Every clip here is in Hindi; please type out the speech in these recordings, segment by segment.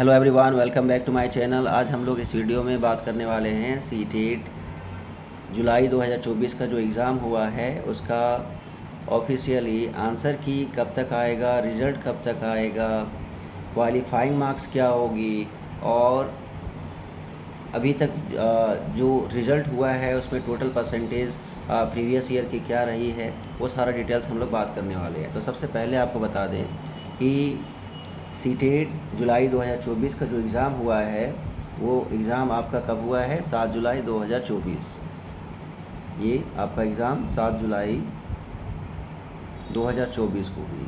Hello everyone, welcome back to my channel. आज हम लोग इस वीडियो में बात करने वाले हैं सीटेट जुलाई 2024 का जो एग्ज़ाम हुआ है उसका ऑफिशियली आंसर की कब तक आएगा, रिज़ल्ट कब तक आएगा, क्वालिफाइंग मार्क्स क्या होगी और अभी तक जो रिज़ल्ट हुआ है उसमें टोटल परसेंटेज प्रीवियस ईयर की क्या रही है, वो सारा डिटेल्स हम लोग बात करने वाले हैं। तो सबसे पहले आपको बता दें कि सीटेट जुलाई 2024 का जो एग्ज़ाम हुआ है वो एग्ज़ाम आपका कब हुआ है? 7 जुलाई 2024। ये आपका एग्ज़ाम 7 जुलाई 2024 को हुई।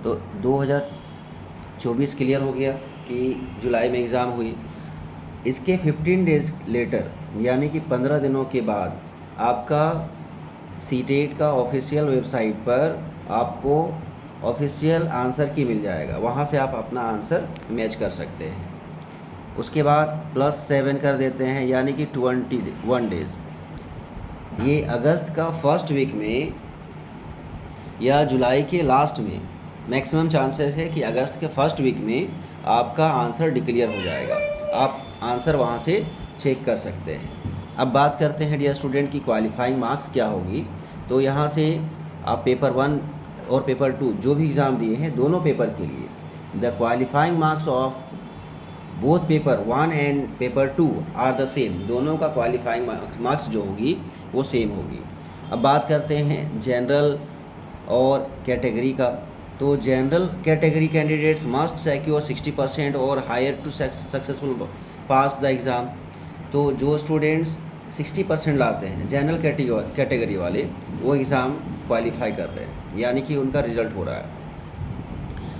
तो 2024 क्लियर हो गया कि जुलाई में एग्ज़ाम हुई। इसके 15 डेज़ लेटर यानी कि 15 दिनों के बाद आपका सीटेट का ऑफिशियल वेबसाइट पर आपको ऑफिशियल आंसर की मिल जाएगा। वहाँ से आप अपना आंसर मैच कर सकते हैं। उसके बाद +7 कर देते हैं यानी कि 21 डेज़। ये अगस्त का फर्स्ट वीक में या जुलाई के लास्ट में मैक्सिमम चांसेस है कि अगस्त के फर्स्ट वीक में आपका आंसर डिक्लेयर हो जाएगा। आप आंसर वहाँ से चेक कर सकते हैं। अब बात करते हैं डियर स्टूडेंट की क्वालिफाइंग मार्क्स क्या होगी। तो यहाँ से आप पेपर 1 और पेपर 2 जो भी एग्ज़ाम दिए हैं दोनों पेपर के लिए the qualifying marks of both paper 1 and paper 2 are the same. दोनों का क्वालिफाइंग मार्क्स जो होगी वो सेम होगी। अब बात करते हैं जनरल और कैटेगरी का। तो general category candidates must secure 60% और higher to successful pass the exam. तो जो स्टूडेंट्स 60% लाते हैं जनरल कैटेगरी वाले, वो एग्ज़ाम क्वालिफाई कर रहे हैं यानी कि उनका रिजल्ट हो रहा है।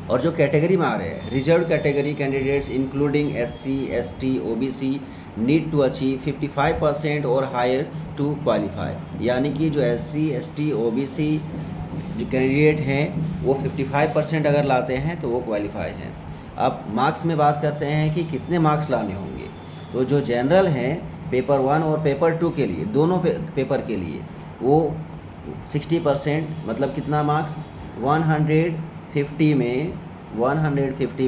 और जो कैटेगरी में आ रहे हैं reserve category candidates including SC, ST, OBC need to achieve 55% और हायर टू क्वालिफाई। यानी कि जो SC, ST, OBC जो कैंडिडेट हैं वो 55% अगर लाते हैं तो वो क्वालिफाई हैं। अब मार्क्स में बात करते हैं कि कितने मार्क्स लाने होंगे। तो जो जनरल हैं पेपर 1 और पेपर 2 के लिए, दोनों पेपर के लिए वो 60% मतलब कितना मार्क्स 150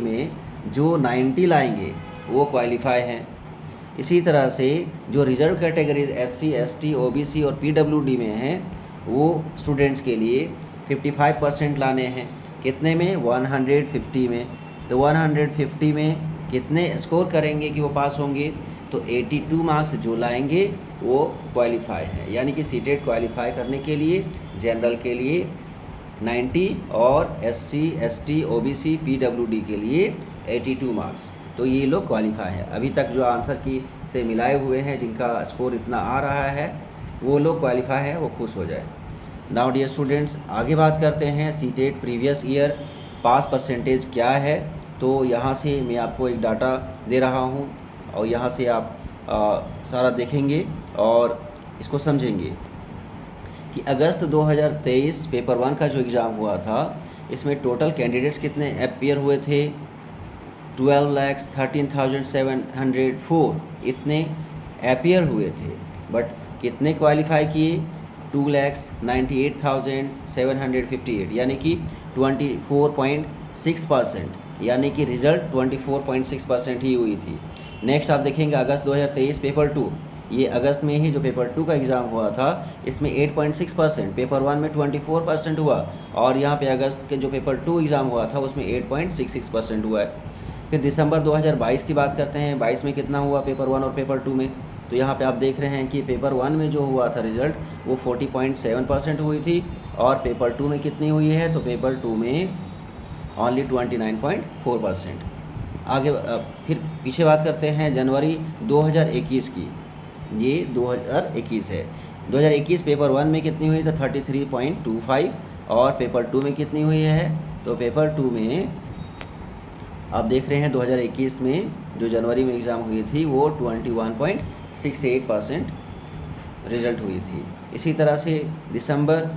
में जो 90 लाएंगे वो क्वालिफाई हैं। इसी तरह से जो reserve categories SC, ST, OBC और PWD में हैं वो स्टूडेंट्स के लिए 55% लाने हैं। कितने में? 150 में। तो 150 में कितने स्कोर करेंगे कि वो पास होंगे? तो 82 मार्क्स जो लाएंगे वो क्वालिफाई हैं। यानी कि सीटेट क्वालिफाई करने के लिए जनरल के लिए 90 और SC, ST, OBC, PWD के लिए 82 मार्क्स। तो ये लोग क्वालिफाई हैं। अभी तक जो आंसर की से मिलाए हुए हैं जिनका स्कोर इतना आ रहा है वो लोग क्वालिफाई है, वो खुश हो जाए। नाउ डियर स्टूडेंट्स, आगे बात करते हैं सीटेट प्रीवियस ईयर पास परसेंटेज क्या है। तो यहाँ से मैं आपको एक डाटा दे रहा हूँ और यहाँ से आप सारा देखेंगे और इसको समझेंगे कि अगस्त 2023 पेपर 1 का जो एग्ज़ाम हुआ था इसमें टोटल कैंडिडेट्स कितने अपीयर हुए थे? 12,13,704 इतने अपीयर हुए थे। बट कितने क्वालिफाई किए? 2,98,758 यानी कि 24.6%। यानी कि रिज़ल्ट 24.6% ही हुई थी। नेक्स्ट आप देखेंगे अगस्त 2023 पेपर 2। ये अगस्त में ही जो पेपर 2 का एग्ज़ाम हुआ था इसमें 8.6%, पेपर 1 में 24% हुआ और यहाँ पे अगस्त के जो पेपर 2 एग्ज़ाम हुआ था उसमें 8.66% हुआ है। फिर दिसंबर 2022 की बात करते हैं, 22 में कितना हुआ पेपर 1 और पेपर 2 में। तो यहाँ पे आप देख रहे हैं कि पेपर 1 में जो हुआ था रिज़ल्ट वो 40.7% हुई थी और पेपर 2 में कितनी हुई है? तो पेपर 2 में ओनली 29.4%। आगे फिर पीछे बात करते हैं जनवरी 2021 की। ये 2021 है। 2021 पेपर 1 में कितनी हुई? तो 33.25 और पेपर 2 में कितनी हुई है? तो पेपर 2 में आप देख रहे हैं 2021 में जो जनवरी में एग्ज़ाम हुई थी वो 21.68% रिज़ल्ट हुई थी। इसी तरह से दिसंबर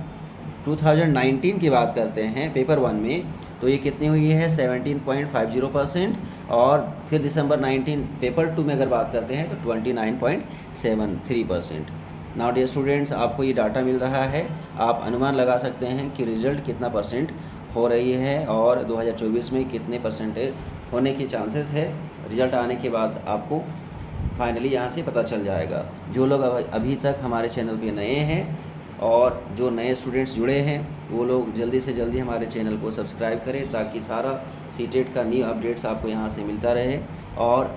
2019 की बात करते हैं पेपर 1 में, तो ये कितनी हुई है? 17.50% और फिर दिसंबर 19 पेपर 2 में अगर बात करते हैं तो 29.73%। नाउ डियर स्टूडेंट्स, आपको ये डाटा मिल रहा है, आप अनुमान लगा सकते हैं कि रिज़ल्ट कितना परसेंट हो रही है और 2024 में कितने परसेंटेज होने के चांसेस है। रिज़ल्ट आने के बाद आपको फाइनली यहाँ से पता चल जाएगा। जो लोग अभी तक हमारे चैनल पे नए हैं और जो नए स्टूडेंट्स जुड़े हैं वो लोग जल्दी से जल्दी हमारे चैनल को सब्सक्राइब करें, ताकि सारा सीटेट का न्यू अपडेट्स आपको यहाँ से मिलता रहे और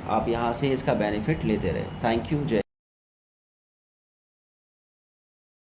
आप यहाँ से इसका बेनिफिट लेते रहें। Thank you. जय